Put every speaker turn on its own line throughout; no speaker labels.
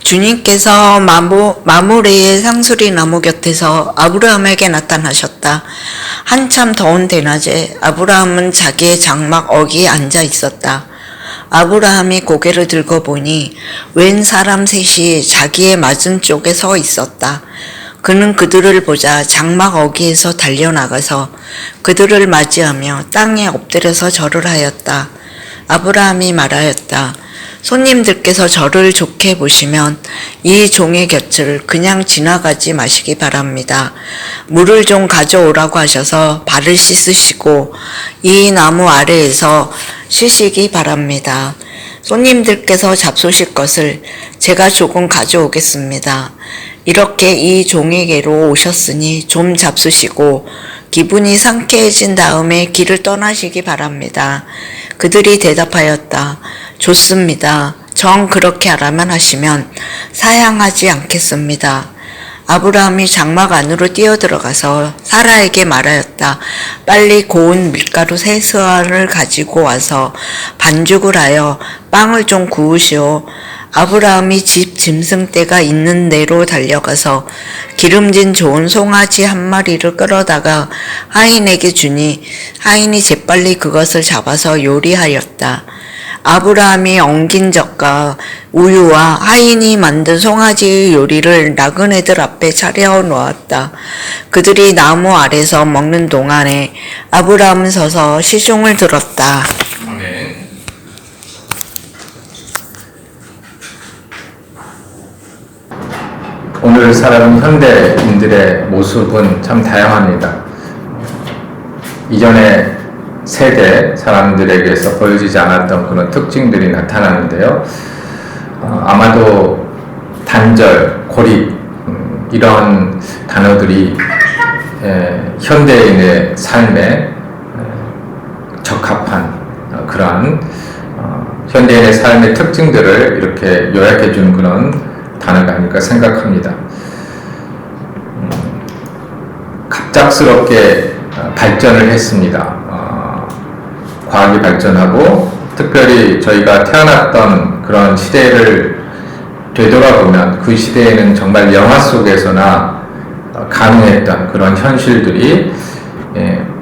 주님께서 마므레의 상수리 나무 곁에서 아브라함에게 나타나셨다. 한참 더운 대낮에 아브라함은 자기의 장막 어귀에 앉아 있었다. 아브라함이 고개를 들고 보니 웬 사람 셋이 자기의 맞은쪽에 서 있었다. 그는 그들을 보자 장막 어귀에서 달려나가서 그들을 맞이하며 땅에 엎드려서 절을 하였다. 아브라함이 말하였다. 손님들께서 저를 좋게 보시면 이 종의 곁을 그냥 지나가지 마시기 바랍니다. 물을 좀 가져오라고 하셔서 발을 씻으시고 이 나무 아래에서 쉬시기 바랍니다. 손님들께서 잡수실 것을 제가 조금 가져오겠습니다. 이렇게 이 종에게로 오셨으니 좀 잡수시고 기분이 상쾌해진 다음에 길을 떠나시기 바랍니다. 그들이 대답하였다. 좋습니다. 정 그렇게 하라면 하시면 사양하지 않겠습니다. 아브라함이 장막 안으로 뛰어들어가서 사라에게 말하였다. 빨리 고운 밀가루 3스와를 가지고 와서 반죽을 하여 빵을 좀 구우시오. 아브라함이 집 짐승떼가 있는 데로 달려가서 기름진 좋은 송아지 한 마리를 끌어다가 하인에게 주니 하인이 재빨리 그것을 잡아서 요리하였다. 아브라함이 엉긴 젖과 우유와 하인이 만든 송아지의 요리를 나그네들 앞에 차려 놓았다. 그들이 나무 아래서 먹는 동안에 아브라함은 서서 시종을 들었다.
아멘. 오늘 살아가는 현대인들의 모습은 참 다양합니다. 이전에 세대 사람들에게서 보여지지 않았던 그런 특징들이 나타나는데요. 아마도 단절, 고립 이런 단어들이 현대인의 삶에 적합한 그러한 현대인의 삶의 특징들을 이렇게 요약해 주는 그런 단어가 아닐까 생각합니다. 갑작스럽게 발전을 했습니다. 과학이 발전하고 특별히 저희가 태어났던 그런 시대를 되돌아보면 그 시대에는 정말 영화 속에서나 가능했던 그런 현실들이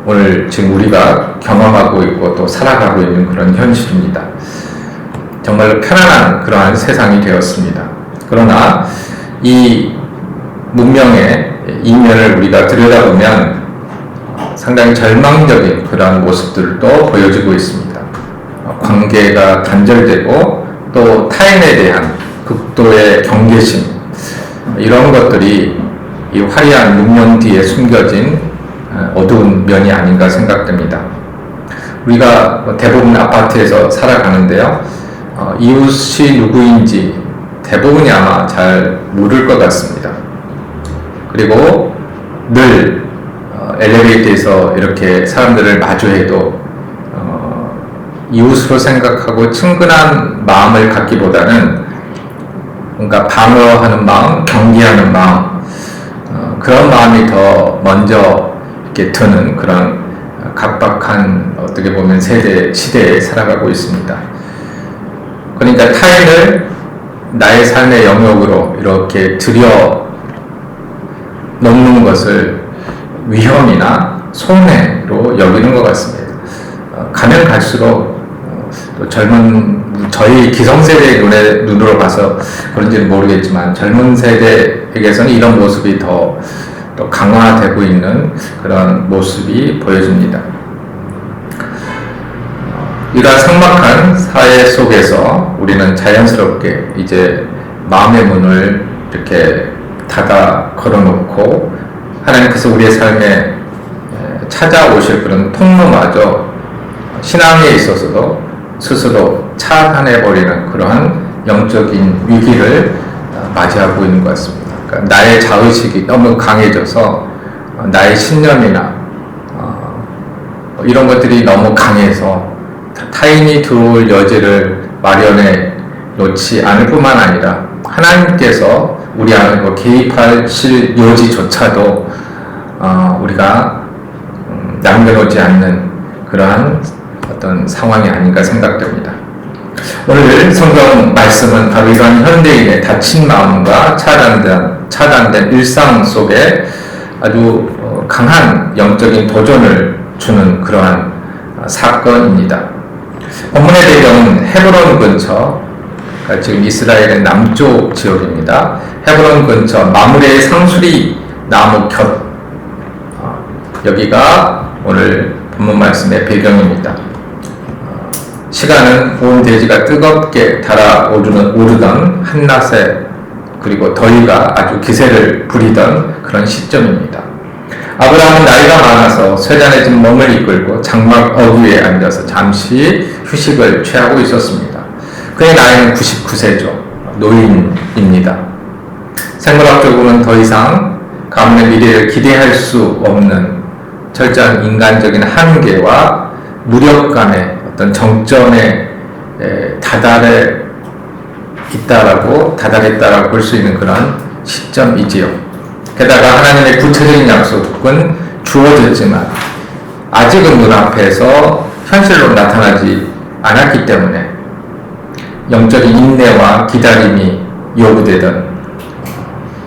오늘 지금 우리가 경험하고 있고 또 살아가고 있는 그런 현실입니다. 정말로 편안한 그러한 세상이 되었습니다. 그러나 이 문명의 이면을 우리가 들여다보면 상당히 절망적인 그러한 모습들도 보여지고 있습니다. 관계가 단절되고 또 타인에 대한 극도의 경계심 이런 것들이 이 화려한 문명 뒤에 숨겨진 어두운 면이 아닌가 생각됩니다. 우리가 대부분 아파트에서 살아가는데요. 이웃이 누구인지 대부분이 아마 잘 모를 것 같습니다. 그리고 늘 엘리베이터에서 이렇게 사람들을 마주해도 이웃으로 생각하고 친근한 마음을 갖기보다는 뭔가 방어하는 마음, 경계하는 마음 그런 마음이 더 먼저 이렇게 드는 그런 각박한 어떻게 보면 시대에 살아가고 있습니다. 그러니까 타인을 나의 삶의 영역으로 이렇게 들여 놓는 것을 위험이나 손해로 여기는 것 같습니다. 가면 갈수록 또 저희 기성세대의 눈으로 봐서 그런지는 모르겠지만 젊은 세대에게서는 이런 모습이 더 강화되고 있는 그런 모습이 보여집니다. 이러한 삭막한 사회 속에서 우리는 자연스럽게 이제 마음의 문을 이렇게 닫아 걸어놓고 하나님께서 우리의 삶에 찾아오실 그런 통로마저 신앙에 있어서도 스스로 차단해버리는 그러한 영적인 위기를 맞이하고 있는 것 같습니다. 그러니까 나의 자의식이 너무 강해져서 나의 신념이나 이런 것들이 너무 강해서 타인이 들어올 여지를 마련해 놓지 않을 뿐만 아니라 하나님께서 우리 안에 개입하실 여지조차도 우리가 남겨놓지 않는 그러한 어떤 상황이 아닌가 생각됩니다. 오늘 성경 말씀은 바로 이런 현대인의 다친 마음과 차단된 일상 속에 아주 강한 영적인 도전을 주는 그러한 사건입니다. 본문의 배경은 헤브론 근처, 지금 이스라엘의 남쪽 지역입니다. 헤브론 근처 마므레의 상수리 나무 곁, 여기가 오늘 본문 말씀의 배경입니다. 시간은 온 대지가 뜨겁게 달아오르던 한낮에, 그리고 더위가 아주 기세를 부리던 그런 시점입니다. 아브라함은 나이가 많아서 쇠잔의 집 몸을 이끌고 장막 어귀에 앉아서 잠시 휴식을 취하고 있었습니다. 그의 나이는 99세죠. 노인입니다. 생물학적으로는 더 이상 가문의 미래를 기대할 수 없는 철저한 인간적인 한계와 무력감의 어떤 정점에 다달했다라고 볼 수 있는 그런 시점이지요. 게다가 하나님의 구체적인 약속은 주어졌지만 아직은 눈앞에서 현실로 나타나지 않았기 때문에 영적인 인내와 기다림이 요구되던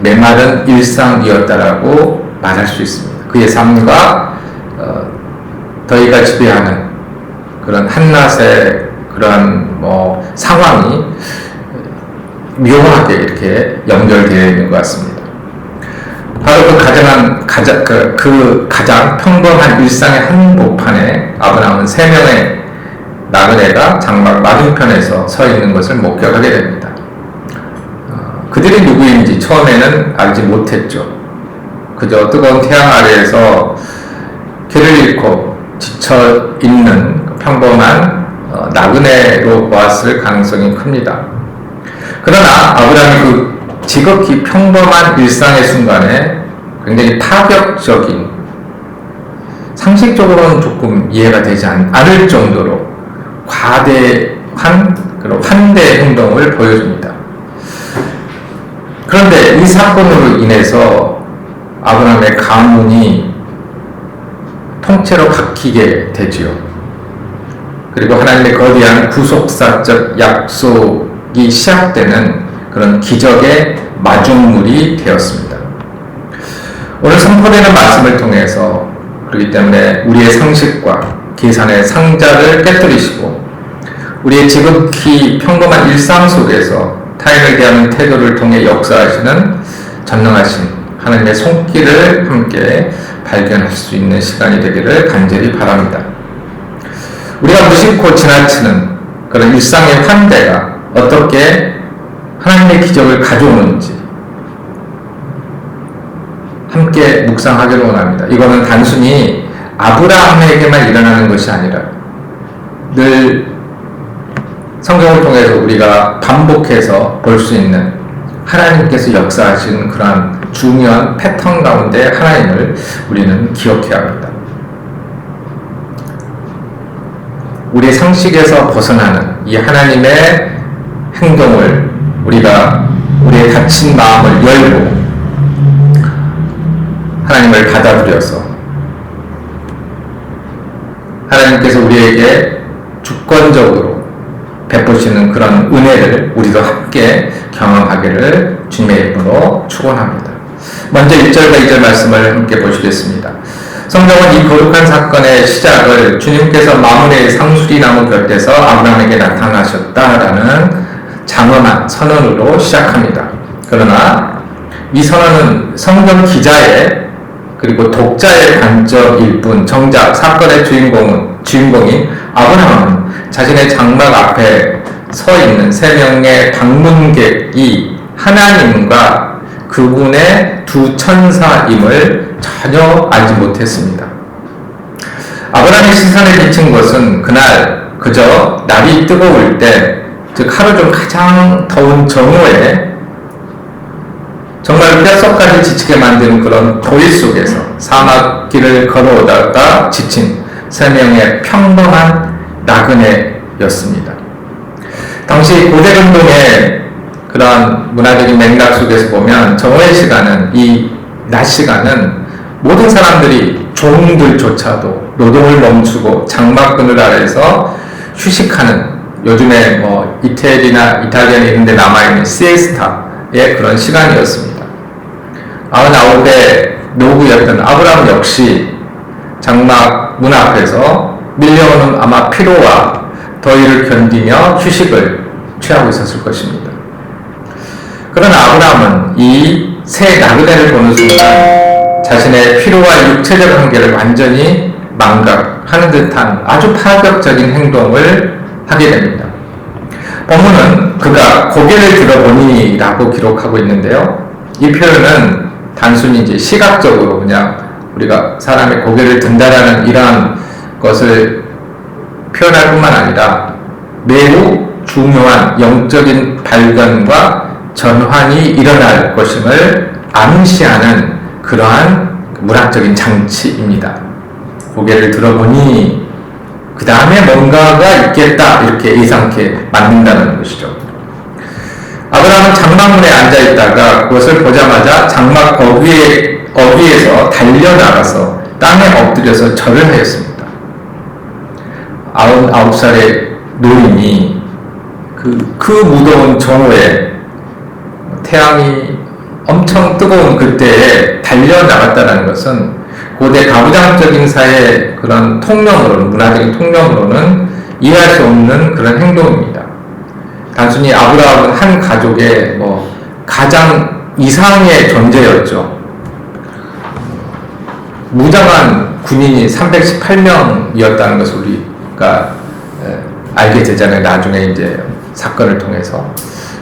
메마른 일상이었다라고 말할 수 있습니다. 그의 삶과 더위가 지배하는 그런 한낮의 그런 상황이 묘하게 이렇게 연결되어 있는 것 같습니다. 바로 그 가장 평범한 일상의 한복판에 아브라함은 3명의 나그네가 장막 맞은편에서 서 있는 것을 목격하게 됩니다. 그들이 누구인지 처음에는 알지 못했죠. 그저 뜨거운 태양 아래에서 길을 잃고 지쳐 있는 평범한 나그네로 보았을 가능성이 큽니다. 그러나 아브라함이 그 지극히 평범한 일상의 순간에 굉장히 파격적인, 상식적으로는 조금 이해가 되지 않을 정도로 과대한 그런 환대 행동을 보여줍니다. 그런데 이 사건으로 인해서 아브라함의 가문이 통째로 바뀌게 되지요. 그리고 하나님의 거대한 구속사적 약속이 시작되는 그런 기적의 마중물이 되었습니다. 오늘 선포되는 말씀을 통해서, 그렇기 때문에 우리의 상식과 계산의 상자를 깨뜨리시고 우리의 지극히 평범한 일상 속에서 타인을 대하는 태도를 통해 역사하시는 전능하신 하나님의 손길을 함께 발견할 수 있는 시간이 되기를 간절히 바랍니다. 우리가 무심코 지나치는 그런 일상의 환대가 어떻게 하나님의 기적을 가져오는지 함께 묵상하기를 원합니다. 이거는 단순히 아브라함에게만 일어나는 것이 아니라 늘 성경을 통해서 우리가 반복해서 볼 수 있는 하나님께서 역사하신 그러한 중요한 패턴 가운데 하나님을 우리는 기억해야 합니다. 우리의 상식에서 벗어나는 이 하나님의 행동을 우리가 우리의 닫힌 마음을 열고 하나님을 받아들여서 하나님께서 우리에게 주권적으로 베푸시는 그런 은혜를 우리도 함께 경험하기를 주님의 이름으로 축원합니다. 먼저 1절과 2절 말씀을 함께 보시겠습니다. 성경은 이 거룩한 사건의 시작을 주님께서 마므레의 상수리 나무 곁에서 아브라함에게 나타나셨다라는 장엄한 선언으로 시작합니다. 그러나 이 선언은 성경 기자의 그리고 독자의 관점일 뿐, 정작 사건의 주인공인 아브라함은 자신의 장막 앞에 서 있는 3명의 방문객이 하나님과 그분의 두 천사임을 전혀 알지 못했습니다. 아브라함의 시선에 비친 것은 그날 그저 날이 뜨거울 때, 즉 하루 중 가장 더운 정오에 정말 뼛속까지 지치게 만드는 그런 더위 속에서 사막길을 걸어오다가 지친 3명의 평범한 나그네였습니다. 당시 고대 운동의 그런 문화적인 맥락 속에서 보면 정오의 시간은, 이 낮 시간은 모든 사람들이 종들조차도 노동을 멈추고 장막 그늘 아래에서 휴식하는 요즘에 뭐 이태리나 이탈리아에 있는데 남아있는 시에스타의 그런 시간이었습니다. 99세 노부였던 아브라함 역시 장막 문 앞에서 밀려오는 아마 피로와 더위를 견디며 휴식을 취하고 있었을 것입니다. 그러나 아브라함은 이 새 나그네를 보는 순간 자신의 피로와 육체적 한계를 완전히 망각하는 듯한 아주 파격적인 행동을 하게 됩니다. 본문은 그가 고개를 들어보니 라고 기록하고 있는데요. 이 표현은 단순히 이제 시각적으로 그냥 우리가 사람의 고개를 든다라는 이러한 것을 표현할 뿐만 아니라 매우 중요한 영적인 발견과 전환이 일어날 것임을 암시하는 그러한 문학적인 장치입니다. 고개를 들어보니 그 다음에 뭔가가 있겠다 이렇게 예상케 만든다는 것이죠. 아브라함은 장막문에 앉아있다가 그것을 보자마자 장막 어귀에서 달려나가서 땅에 엎드려서 절을 하였습니다. 99살의 노인이 그 무더운 정오에 태양이 엄청 뜨거운 그때에 달려나갔다는 것은 고대 가부장적인 그런 통념으로는, 문화적인 통념으로는 이해할 수 없는 그런 행동입니다. 단순히 아브라함은 한 가족의 가장 이상의 존재였죠. 무장한 군인이 318명이었다는 것을 우리가 알게 되잖아요. 나중에 이제 사건을 통해서.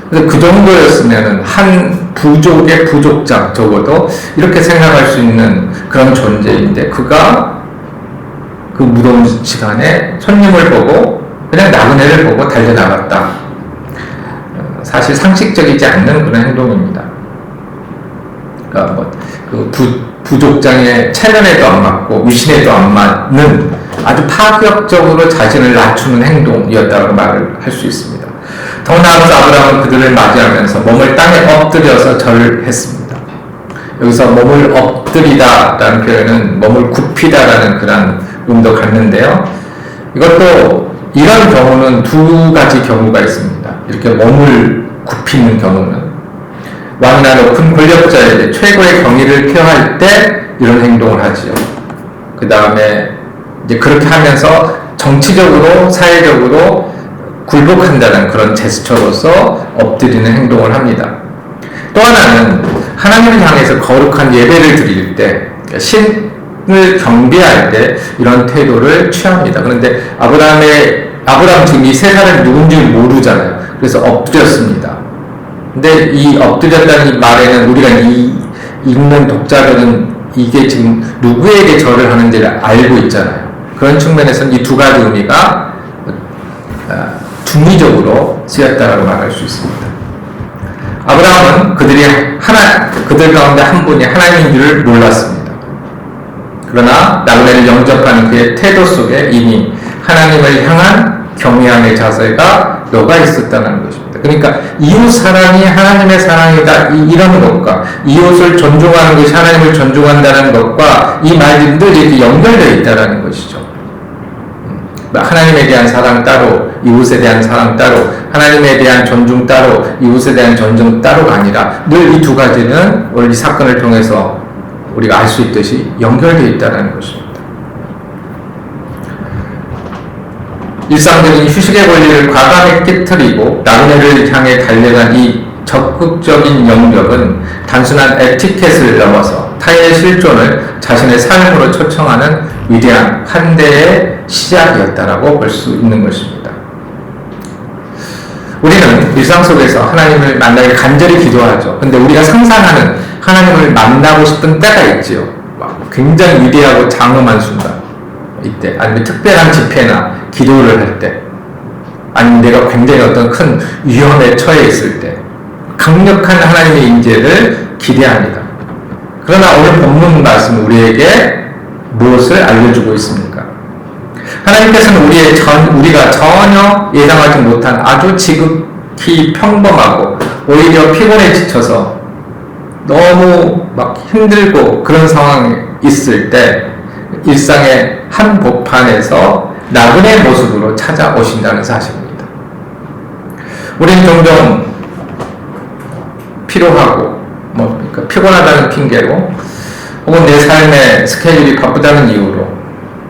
그래서 그 정도였으면은 한 부족의 부족장 적어도 이렇게 생각할 수 있는 그런 존재인데 그가 그 무더운 시간에 손님을 보고 그냥 나그네를 보고 달려나갔다. 사실 상식적이지 않는 그런 행동입니다. 그러니까 부족장의 체면에도 안 맞고 위신에도 안 맞는 아주 파격적으로 자신을 낮추는 행동이었다고 말을 할 수 있습니다. 더 나아가서 아브라함은 그들을 맞이하면서 몸을 땅에 엎드려서 절을 했습니다. 여기서 몸을 엎드리다라는 표현은 몸을 굽히다라는 그런 의미도 갖는데요. 이것도 이런 경우는 두 가지 경우가 있습니다. 이렇게 몸을 굽히는 경우는 왕이나 높은 권력자에게 최고의 경의를 표할 때 이런 행동을 하지요. 그 다음에 이제 그렇게 하면서 정치적으로 사회적으로 굴복한다는 그런 제스처로서 엎드리는 행동을 합니다. 또 하나는 하나님을 향해서 거룩한 예배를 드릴 때, 신을 경배할 때 이런 태도를 취합니다. 그런데 아브라함 지금 이 세 사람이 누군지 모르잖아요. 그래서 엎드렸습니다. 근데 이 엎드렸다는 이 말에는 우리가 읽는 독자들은 이게 지금 누구에게 절을 하는지를 알고 있잖아요. 그런 측면에서는 이 두 가지 의미가 중의적으로 쓰였다고 말할 수 있습니다. 아브라함은 그들 가운데 한 분이 하나님인 줄을 몰랐습니다. 그러나 나그네를 영접하는 그의 태도 속에 이미 하나님을 향한 경외함의 자세가 녹아 있었다는 것입니다. 그러니까 이웃 사랑이 하나님의 사랑이다 이런 것과 이웃을 존중하는 것이 하나님을 존중한다는 것과 이 말들이 늘 이렇게 연결되어 있다는 것이죠. 하나님에 대한 사랑 따로, 이웃에 대한 사랑 따로, 하나님에 대한 존중 따로, 이웃에 대한 존중 따로가 아니라 늘 이 두 가지는 오늘 이 사건을 통해서 우리가 알 수 있듯이 연결되어 있다는 것입니다. 일상적인 휴식의 권리를 과감히 깨트리고 나그네를 향해 달려간 이 적극적인 영역은 단순한 에티켓을 넘어서 타인의 실존을 자신의 삶으로 초청하는 위대한 환대의 시작이었다라고 볼 수 있는 것입니다. 우리는 일상 속에서 하나님을 만나길 간절히 기도하죠. 근데 우리가 상상하는 하나님을 만나고 싶은 때가 있지요. 굉장히 위대하고 장엄한 순간 이때, 아니면 특별한 집회나 기도를 할 때, 아니면 내가 굉장히 어떤 큰 위험에 처해 있을 때 강력한 하나님의 임재를 기대합니다. 그러나 오늘 본문 말씀은 우리에게 무엇을 알려주고 있습니까? 하나님께서는 우리가 전혀 예상하지 못한 아주 지극히 평범하고 오히려 피곤에 지쳐서 너무 힘들고 그런 상황에 있을 때 일상의 한복판에서 나그네 모습으로 찾아오신다는 사실입니다. 우리는 종종 필요하고 그러니까 피곤하다는 핑계로 혹은 내 삶의 스케줄이 바쁘다는 이유로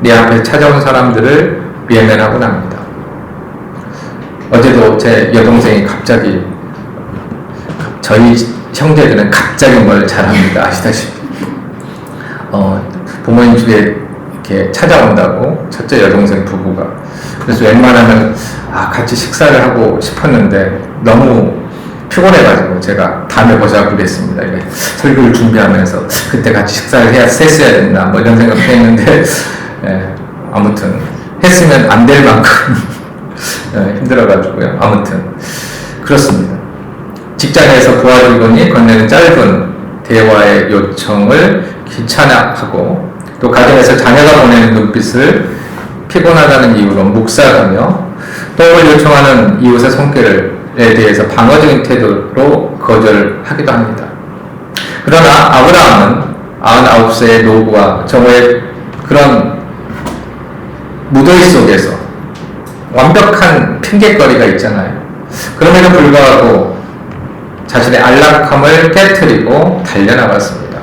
내 앞에 찾아온 사람들을 외면하곤 합니다. 어제도 제 여동생이 갑자기, 저희 형제들은 갑자기 뭘 잘합니다. 아시다시피 부모님 집에 이렇게 찾아온다고, 첫째 여동생 부부가. 그래서 웬만하면 같이 식사를 하고 싶었는데 너무 피곤해가지고 제가 다음에 보자고 그랬습니다. 설교를 준비하면서 그때 같이 식사를 했어야 된다 뭐 이런 생각도 했는데 아무튼 했으면 안 될 만큼 힘들어가지고요. 아무튼 그렇습니다. 직장에서 부하직원이 건네는 짧은 대화의 요청을 귀찮아하고, 또 가정에서 자녀가 보내는 눈빛을 피곤하다는 이유로 묵살하며, 도움을 요청하는 이웃의 손길에 대해서 방어적인 태도로 거절하기도 합니다. 그러나 아브라함은 99세의 노부와 정오의 그런 무더위 속에서 완벽한 핑계거리가 있잖아요. 그럼에도 불구하고 자신의 안락함을 깨트리고 달려나갔습니다.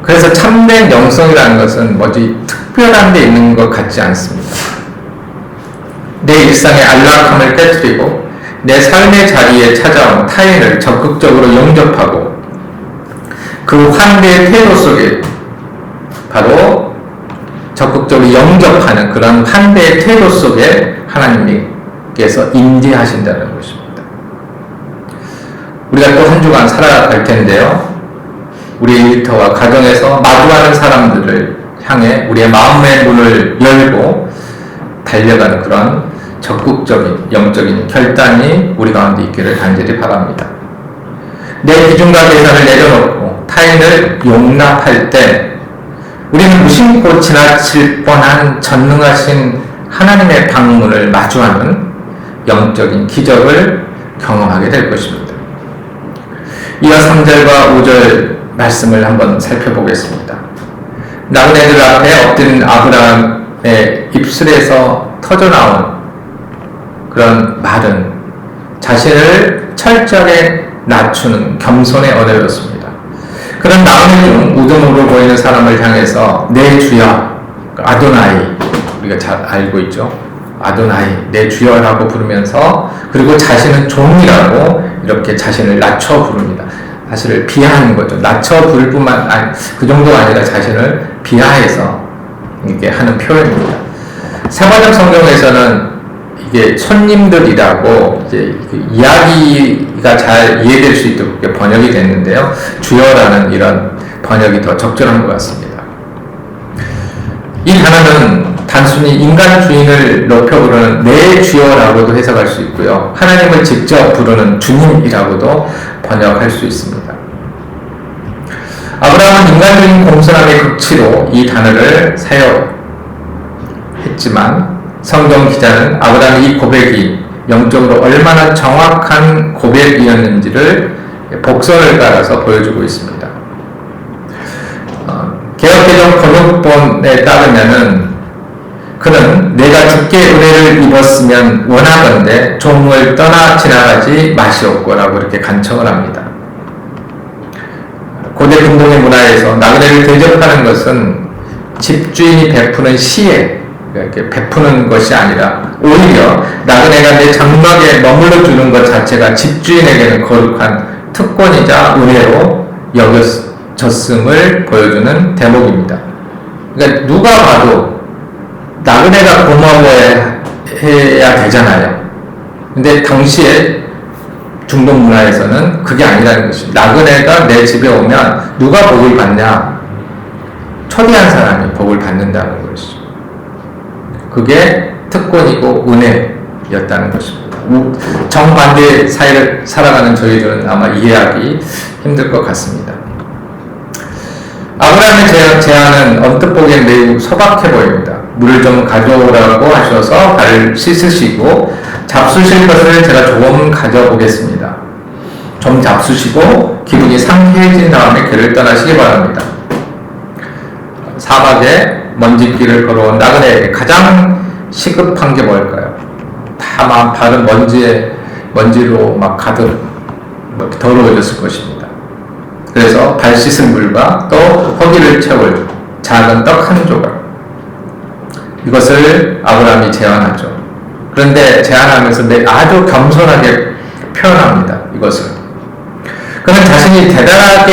그래서 참된 영성이라는 것은 뭐지 특별한 데 있는 것 같지 않습니다. 내 일상의 안락함을 깨트리고 내 삶의 자리에 찾아온 타인을 적극적으로 영접하고 그 환대의 태도 속에, 바로 적극적으로 영접하는 그런 환대의 태도 속에 하나님께서 임재하신다는 것입니다. 우리가 또 한 주간 살아갈 텐데요, 우리의 일터와 가정에서 마주하는 사람들을 향해 우리의 마음의 문을 열고 달려가는 그런 적극적인 영적인 결단이 우리 가운데 있기를 간절히 바랍니다. 내 기준과 계산을 내려놓고 타인을 용납할 때 우리는 무심코 지나칠 뻔한 전능하신 하나님의 방문을 마주하는 영적인 기적을 경험하게 될 것입니다. 이어 3절과 5절 말씀을 한번 살펴보겠습니다. 나그네들 앞에 엎드린 아브라함의 입술에서 터져나온 그런 말은 자신을 철저하게 낮추는 겸손의 언어였습니다. 그런 나그네 중 우두머리로 보이는 사람을 향해서 내 주여, 아도나이, 우리가 잘 알고 있죠. 아도나이, 내 주여라고 부르면서, 그리고 자신은 종이라고 이렇게 자신을 낮춰 부릅니다. 사실을 비하하는 거죠. 낮춰 부를 뿐만 아니, 그 정도가 아니라 자신을 비하해서 이렇게 하는 표현입니다. 세번역 성경에서는 이게 손님들이라고 이제 이야기가 잘 이해될 수 있도록 번역이 됐는데요, 주여라는 이런 번역이 더 적절한 것 같습니다. 이 단어는 단순히 인간 주인을 높여 부르는 내 주여라고도 해석할 수 있고요, 하나님을 직접 부르는 주님이라고도 번역할 수 있습니다. 아브라함은 인간적인 공손함의 극치로 이 단어를 사용했지만 성경 기자는 아브라함의 이 고백이 영적으로 얼마나 정확한 고백이었는지를 복선을 깔아서 보여주고 있습니다. 개역개정 번역본에 따르면은 그는 내가 주께 은혜를 입었으면 원하건대 종을 떠나 지나가지 마시옵고라고 이렇게 간청을 합니다. 고대 근동의 문화에서 나그네를 대접하는 것은 집주인이 베푸는 시에 이렇게 베푸는 것이 아니라 오히려 나그네가 내 장막에 머물러 주는 것 자체가 집주인에게는 거룩한 특권이자 은혜로 여겨졌음을 보여주는 대목입니다. 그러니까 누가 봐도 나그네가 고마워해야 되잖아요. 근데 당시에 중동 문화에서는 그게 아니라는 것입니다. 나그네가 내 집에 오면 누가 복을 받냐? 초대한 사람이 복을 받는다는 것이죠. 그게 특권이고 은혜였다는 것입니다. 정반대 사이를 살아가는 저희들은 아마 이해하기 힘들 것 같습니다. 아브라함의 제안은 언뜻 보기엔 매우 소박해 보입니다. 물을 좀 가져오라고 하셔서 발을 씻으시고 잡수실 것을 제가 조금 가져보겠습니다. 좀 잡수시고 기분이 상쾌해진 다음에 길을 떠나시기 바랍니다. 사막에 먼지길을 걸어온 나그네에게 가장 시급한 게 뭘까요? 다 다만 발은 먼지로 막 가득 더러워졌을 것입니다. 그래서 발 씻은 물과 또 허기를 채울 작은 떡 한 조각, 이것을 아브라함이 제안하죠. 그런데 제안하면서 아주 겸손하게 표현합니다. 이것을. 그는 자신이 대단한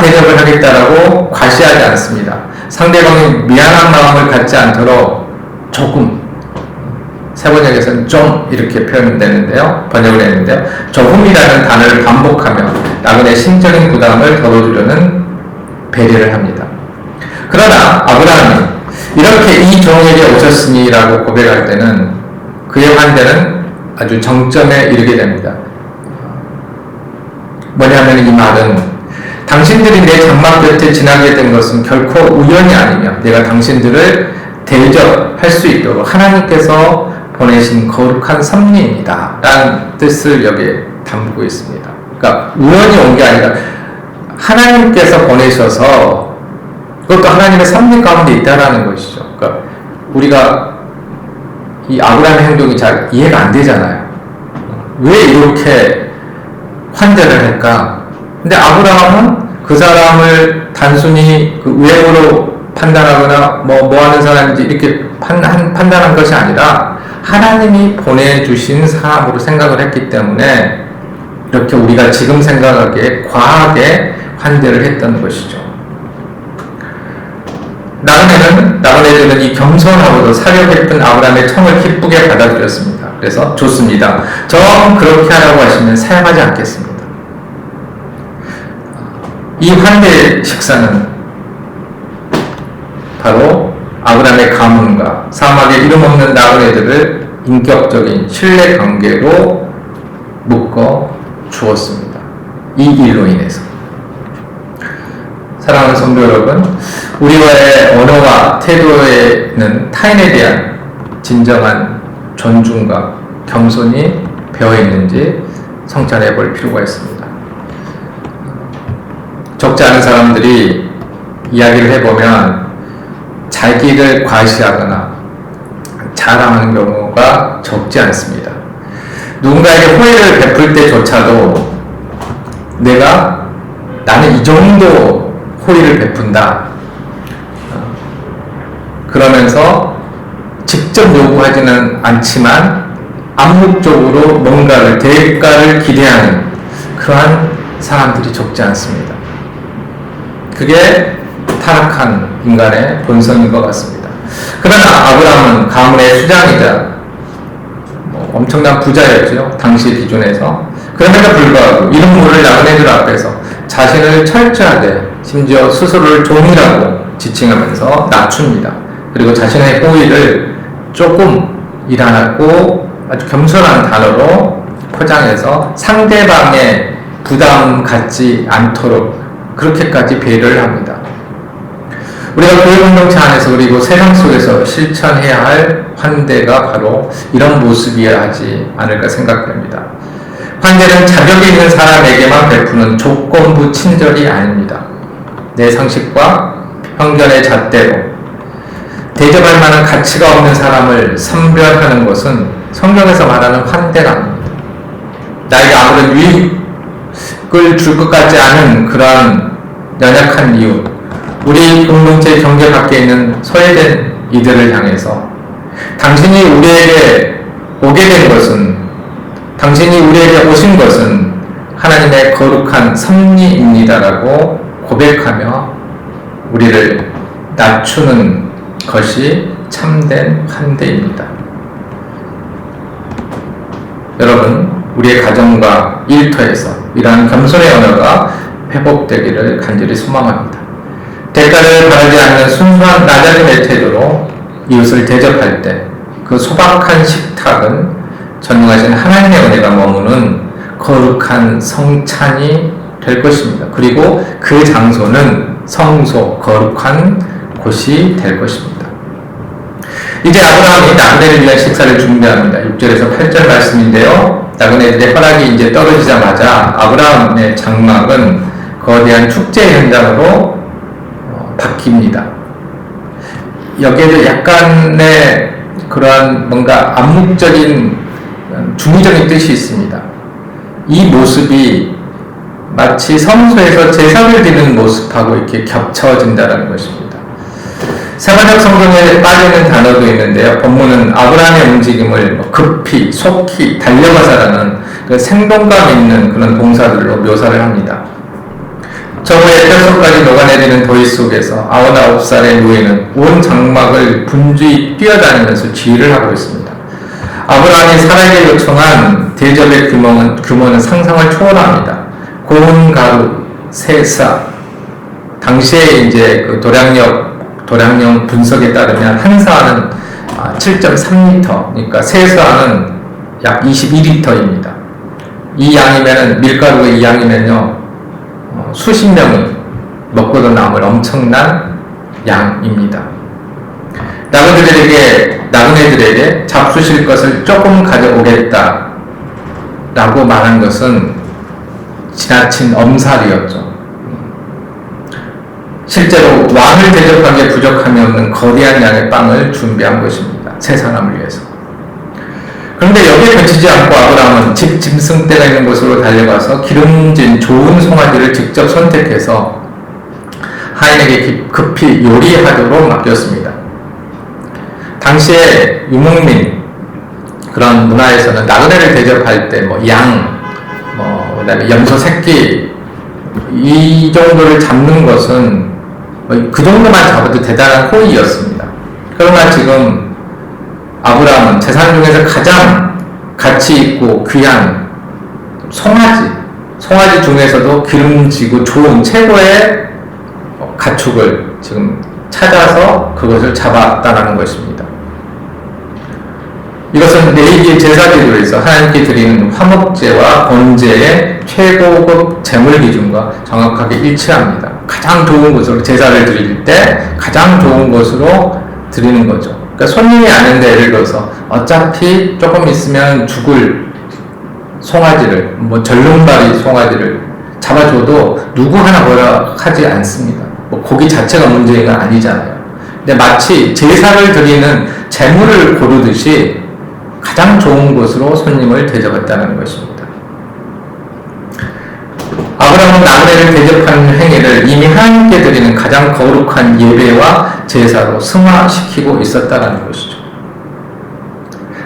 대접을 하겠다라고 과시하지 않습니다. 상대방이 미안한 마음을 갖지 않도록 조금, 세번역에서는 좀 이렇게 번역을 했는데요. 조금이라는 단어를 반복하며 나그네의 심적인 부담을 덜어주려는 배려를 합니다. 그러나 아브라함이 이렇게 이 종에게 오셨으니라고 고백할 때는 그의 환대는 아주 정점에 이르게 됩니다. 뭐냐면 이 말은 당신들이 내 장막 곁에 지나게 된 것은 결코 우연이 아니며 내가 당신들을 대접할 수 있도록 하나님께서 보내신 거룩한 섭리입니다 라는 뜻을 여기에 담고 있습니다. 그러니까 우연히 온 게 아니라 하나님께서 보내셔서, 그것도 하나님의 섭리 가운데 있다라는 것이죠. 그러니까 우리가 이 아브라함의 행동이 잘 이해가 안 되잖아요. 왜 이렇게 환대를 할까? 근데 아브라함은 그 사람을 단순히 그 외모로 판단하거나 뭐 하는 사람인지 이렇게 판단한 것이 아니라 하나님이 보내주신 사람으로 생각을 했기 때문에 이렇게 우리가 지금 생각하기에 과하게 환대를 했던 것이죠. 나그네들은 이 겸손하고도 사려했던 아브라함의 청을 기쁘게 받아들였습니다. 그래서 좋습니다. 정 그렇게 하라고 하시면 사양하지 않겠습니다. 이 환대 식사는 바로 아브라함의 가문과 사막에 이름 없는 나그네들을 인격적인 신뢰 관계로 묶어 주었습니다. 이 일로 인해서. 사랑하는 성도 여러분, 우리와의 언어와 태도에는 타인에 대한 진정한 존중과 겸손이 배어 있는지 성찰해 볼 필요가 있습니다. 적지 않은 사람들이 이야기를 해보면 자기를 과시하거나 자랑하는 경우가 적지 않습니다. 누군가에게 호의를 베풀 때조차도 나는 이 정도 호의를 베푼다 그러면서 직접 요구하지는 않지만 암묵적으로 뭔가를, 대가를 기대하는 그러한 사람들이 적지 않습니다. 그게 타락한 인간의 본성인 것 같습니다. 그러나 아브라함은 가문의 수장이자 엄청난 부자였죠. 당시 기준에서. 그럼에도 불구하고 이름 모를 나그네들 앞에서 자신을 철저하게, 심지어 스스로를 종이라고 지칭하면서 낮춥니다. 그리고 자신의 호의를 조금이라고 아주 겸손한 단어로 포장해서 상대방의 부담 갖지 않도록 그렇게까지 배려를 합니다. 우리가 교회 공동체 안에서 그리고 세상 속에서 실천해야 할 환대가 바로 이런 모습이어야 하지 않을까 생각됩니다. 환대는 자격이 있는 사람에게만 베푸는 조건부 친절이 아닙니다. 내 상식과 편견의 잣대로 대접할 만한 가치가 없는 사람을 선별하는 것은 성경에서 말하는 환대가 아닙니다. 나에게 아무런 유익을 줄 것 같지 않은 그러한 연약한 이유, 우리 공동체 경계 밖에 있는 소외된 이들을 향해서 당신이 우리에게 오게 된 것은, 당신이 우리에게 오신 것은 하나님의 거룩한 섭리입니다라고 고백하며 우리를 낮추는 것이 참된 환대입니다. 여러분, 우리의 가정과 일터에서 이러한 겸손의 언어가 회복되기를 간절히 소망합니다. 대가를 바라지 않는 순수한 나자림의 태도로 이웃을 대접할 때 그 소박한 식탁은 전능하신 하나님의 은혜가 머무는 거룩한 성찬이 될 것입니다. 그리고 그 장소는 성소, 거룩한 곳이 될 것입니다. 이제 아브라함이 나그네를 위한 식사를 준비합니다. 6절에서 8절 말씀인데요. 나그네들의 허락이 이제 떨어지자마자 아브라함의 장막은 거대한 축제 현장으로 바뀝니다. 여기에도 약간의 그러한 뭔가 암묵적인 중의적인 뜻이 있습니다. 이 모습이 마치 성소에서 제사를 드리는 모습하고 이렇게 겹쳐진다는 것입니다. 세번역 성경에 빠지는 단어도 있는데요. 본문은 아브라함의 움직임을 급히, 속히, 달려가서라는 그 생동감 있는 그런 동사들로 묘사를 합니다. 저후에 뼛속까지 녹아내리는 더위 속에서 99살의 노예는 온 장막을 분주히 뛰어다니면서 지휘를 하고 있습니다. 아브라함이 사라에게 요청한 대접의 규모는 상상을 초월합니다. 고운 가루, 세사. 당시에 이제 그 도량령 분석에 따르면 한 사안은 7.3리터, 그러니까 세 사안은 약 22리터입니다. 이 양이면은 밀가루가 이 양이면요 수십 명이 먹고도 남을 엄청난 양입니다. 나그네들에게 잡수실 것을 조금 가져오겠다 라고 말한 것은 지나친 엄살이었죠. 실제로 왕을 대접하기에 부족함이 없는 거대한 양의 빵을 준비한 것입니다. 세 사람을 위해서. 그런데 여기에 그치지 않고 아브라함은 집 짐승떼가 있는 곳으로 달려가서 기름진 좋은 송아지를 직접 선택해서 하인에게 급히 요리하도록 맡겼습니다. 당시에 유목민 그런 문화에서는 나그네를 대접할 때 양, 그다음에 염소 새끼 이 정도를 잡는 것은 그 정도만 잡아도 대단한 호의였습니다. 그러나 지금 아브라함은 재산 중에서 가장 가치 있고 귀한 송아지 중에서도 기름지고 좋은 최고의 가축을 지금 찾아서 그것을 잡았다는 것입니다. 이것은 레위기의 제사제도에서 하나님께 드리는 화목제와 번제의 최고급 제물 기준과 정확하게 일치합니다. 가장 좋은 것으로 제사를 드릴 때 가장 좋은 것으로 드리는 거죠. 그러니까 손님이 아는데 예를 들어서 어차피 조금 있으면 죽을 송아지를 절름발이 송아지를 잡아줘도 누구 하나 뭐라 하지 않습니다. 고기 자체가 문제가 아니잖아요. 근데 마치 제사를 드리는 제물을 고르듯이 가장 좋은 것으로 손님을 대접했다는 것입니다. 아브라함은 나그네를 대접하는 행위를 이미 하나님께 드리는 가장 거룩한 예배와 제사로 승화시키고 있었다는 것이죠.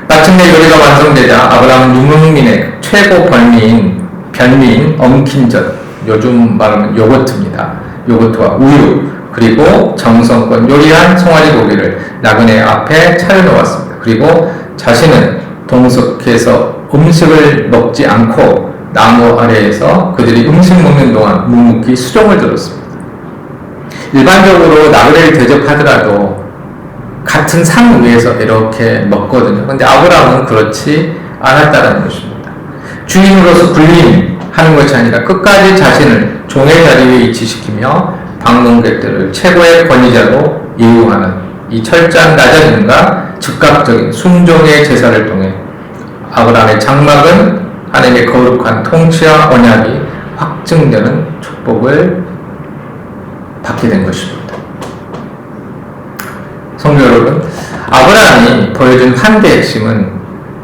마침내 요리가 완성되자 아브라함은 유목민의 최고 별미인 엉킨젓, 요즘 말하면 요거트입니다. 요거트와 우유, 그리고 정성껏 요리한 송아지 고기를 나그네 앞에 차려놓았습니다. 그리고 자신은 동석해서 음식을 먹지 않고 나무 아래에서 그들이 음식 먹는 동안 묵묵히 수종을 들었습니다. 일반적으로 나그네를 대접하더라도 같은 상 위에서 이렇게 먹거든요. 그런데 아브라함은 그렇지 않았다는 것입니다. 주인으로서 군림하는 것이 아니라 끝까지 자신을 종의 자리에 위치시키며 방문객들을 최고의 권위자로 예우하는 이 철저한 낮아짐과 즉각적인 순종의 제사를 통해 아브라함의 장막은 하나님의 거룩한 통치와 언약이 확증되는 축복을 받게 된 것입니다. 성도 여러분, 아브라함이 보여준 환대의 핵심은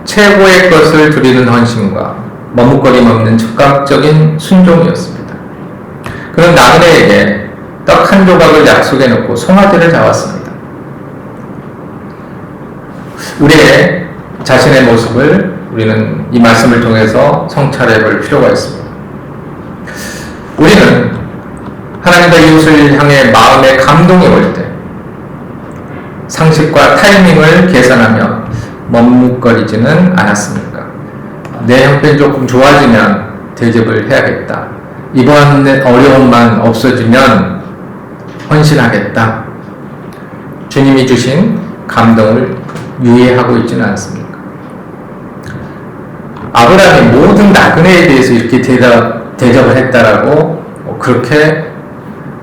최고의 것을 드리는 헌신과 머뭇거림 없는 즉각적인 순종이었습니다. 그는 나그네에게 떡 한 조각을 약속해 놓고 송아지를 잡았습니다. 우리의 자신의 모습을 우리는 이 말씀을 통해서 성찰해 볼 필요가 있습니다. 우리는 하나님과 이웃을 향해 마음의 감동이 올 때 상식과 타이밍을 계산하며 머뭇거리지는 않았습니까? 내 형편이 조금 좋아지면 대접을 해야겠다. 이번 어려움만 없어지면 헌신하겠다. 주님이 주신 감동을 유예하고 있지는 않습니까? 아브라함이 모든 나그네에 대해서 이렇게 대접을 했다라고 그렇게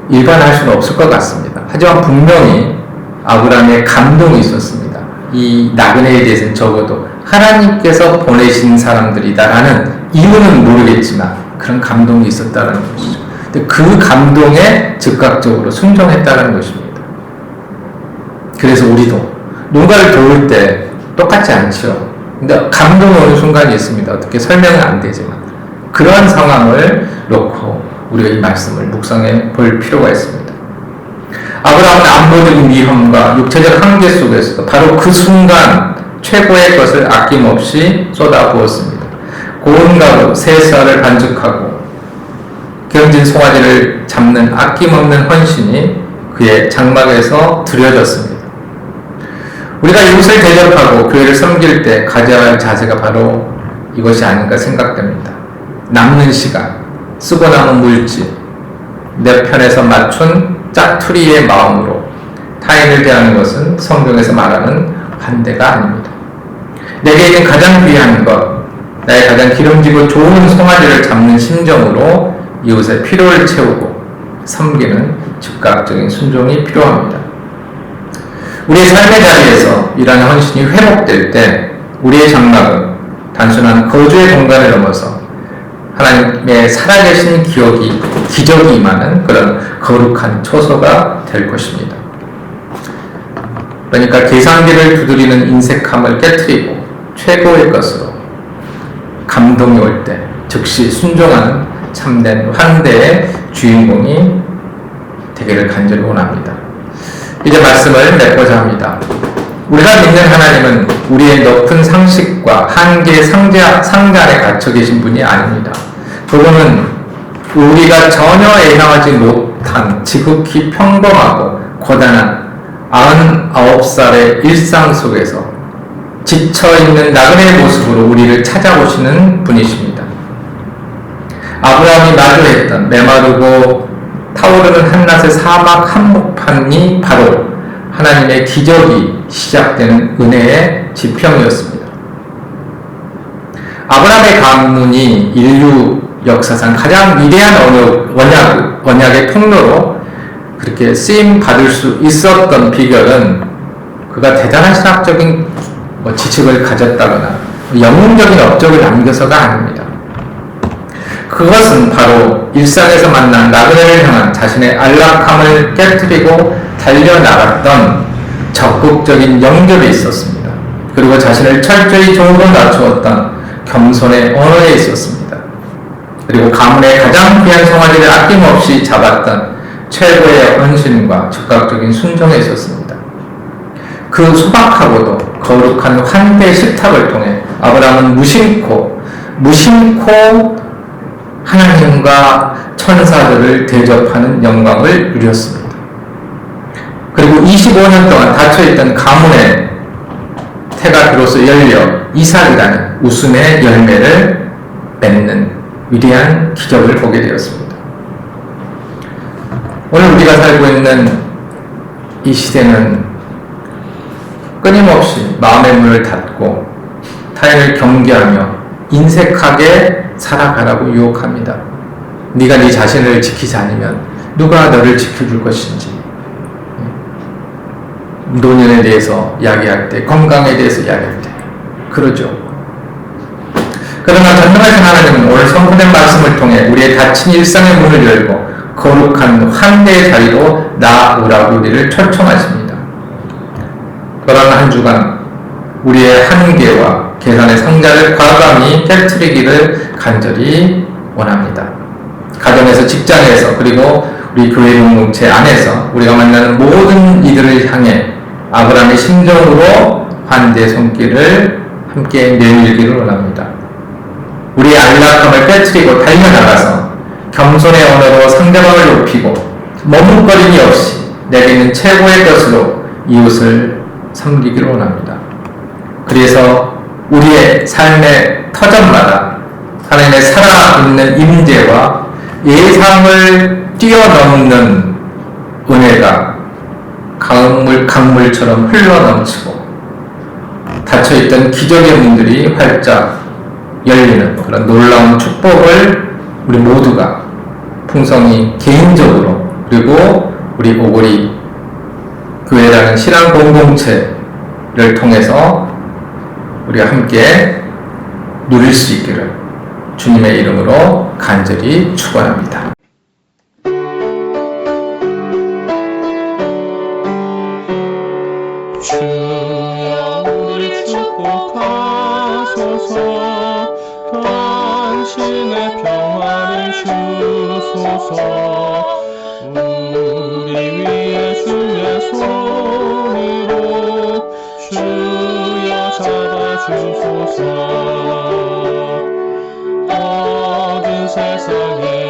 일반할 수는 없을 것 같습니다. 하지만 분명히 아브라함의 감동이 있었습니다. 이 나그네에 대해서는 적어도 하나님께서 보내신 사람들이다라는 이유는 모르겠지만 그런 감동이 있었다는 것이죠. 근데 그 감동에 즉각적으로 순종했다는 것입니다. 그래서 우리도 누군가를 도울 때 똑같지 않죠. 근데 감동이 오는 순간이 있습니다. 어떻게 설명은 안 되지만 그러한 상황을 놓고 우리가 이 말씀을 묵상해 볼 필요가 있습니다. 아브라함은 안보적인 위험과 육체적 한계 속에서도 바로 그 순간 최고의 것을 아낌없이 쏟아부었습니다. 고운 가루 세 쌀을 반죽하고 기름진 송아지를 잡는 아낌없는 헌신이 그의 장막에서 드려졌습니다. 우리가 이웃을 대접하고 교회를 섬길 때 가져야 할 자세가 바로 이것이 아닌가 생각됩니다. 남는 시간, 쓰고 남은 물질, 내 편에서 맞춘 짜투리의 마음으로 타인을 대하는 것은 성경에서 말하는 환대가 아닙니다. 내게 있는 가장 귀한 것, 나의 가장 기름지고 좋은 송아지를 잡는 심정으로 이웃의 필요를 채우고 섬기는 즉각적인 순종이 필요합니다. 우리의 삶의 자리에서 이러한 헌신이 회복될 때 우리의 장막은 단순한 거주의 공간을 넘어서 하나님의 살아계신 기적이 임하는 그런 거룩한 초소가 될 것입니다. 그러니까 계산기를 두드리는 인색함을 깨트리고 최고의 것으로 감동이 올 때 즉시 순종하는 참된 환대의 주인공이 되기를 간절히 원합니다. 이제 말씀을 맺고자 합니다. 우리가 믿는 하나님은 우리의 높은 상식과 한계의 상자 안에 갇혀 계신 분이 아닙니다. 그분은 우리가 전혀 예상하지 못한 지극히 평범하고 고단한 99살의 일상 속에서 지쳐있는 나그네의 모습으로 우리를 찾아오시는 분이십니다. 아브라함이 마주했던 메마르고 타오르는 한낮의 사막 한복판이 바로 하나님의 기적이 시작되는 은혜의 지평이었습니다. 아브라함의 가문이 인류 역사상 가장 위대한 언약의 통로로 그렇게 쓰임 받을 수 있었던 비결은 그가 대단한 신학적인 지식을 가졌다거나 영웅적인 업적을 남겨서가 아닙니다. 그것은 바로 일상에서 만난 나그네를 향한 자신의 안락함을 깨뜨리고 달려나갔던 적극적인 영접이 있었습니다. 그리고 자신을 철저히 종으로 낮추었던 겸손의 언어에 있었습니다. 그리고 가문의 가장 귀한 송아지를 아낌없이 잡았던 최고의 헌신과 즉각적인 순종에 있었습니다. 그 소박하고도 거룩한 환대 식탁을 통해 아브라함은 무심코 하나님과 천사들을 대접하는 영광을 누렸습니다. 그리고 25년 동안 닫혀있던 가문의 태가 비로소 열려 이삭이라는 웃음의 열매를 맺는 위대한 기적을 보게 되었습니다. 오늘 우리가 살고 있는 이 시대는 끊임없이 마음의 문을 닫고 타인을 경계하며 인색하게 살아가라고 유혹합니다. 네가 네 자신을 지키지 않으면 누가 너를 지켜줄 것인지, 노년에 대해서 이야기할 때, 건강에 대해서 이야기할 때 그러죠. 그러나 전능하신 하나님은 오늘 선포된 말씀을 통해 우리의 닫힌 일상의 문을 열고 거룩한 환대의 자리로 나아오라고 우리를 초청하십니다. 그러나 한 주간 우리의 한계와 계산의 상자를 과감히 깨트리기를 간절히 원합니다. 가정에서, 직장에서, 그리고 우리 교회 공동체 안에서 우리가 만나는 모든 이들을 향해 아브라함의 심정으로 환대의 손길을 함께 내밀기를 원합니다. 우리의 안락함을 깨트리고 달려나가서 겸손의 언어로 상대방을 높이고 머뭇거림이 없이 내게 있는 최고의 것으로 이웃을 섬기기를 원합니다. 그래서 우리의 삶의 터전마다 하나님의 살아있는 임재와 예상을 뛰어넘는 은혜가 강물처럼 흘러넘치고 닫혀있던 기적의 문들이 활짝 열리는 그런 놀라운 축복을 우리 모두가 풍성히 개인적으로 그리고 우리 오고리 교회라는 신앙 공동체를 통해서 우리가 함께 누릴 수 있기를 주님의 이름으로 간절히 축원합니다.
주 축복하소서. 당신의 평화를 주소서. 우리 위에 주의 손으로 주여 잡아주소서. 어두운 세상에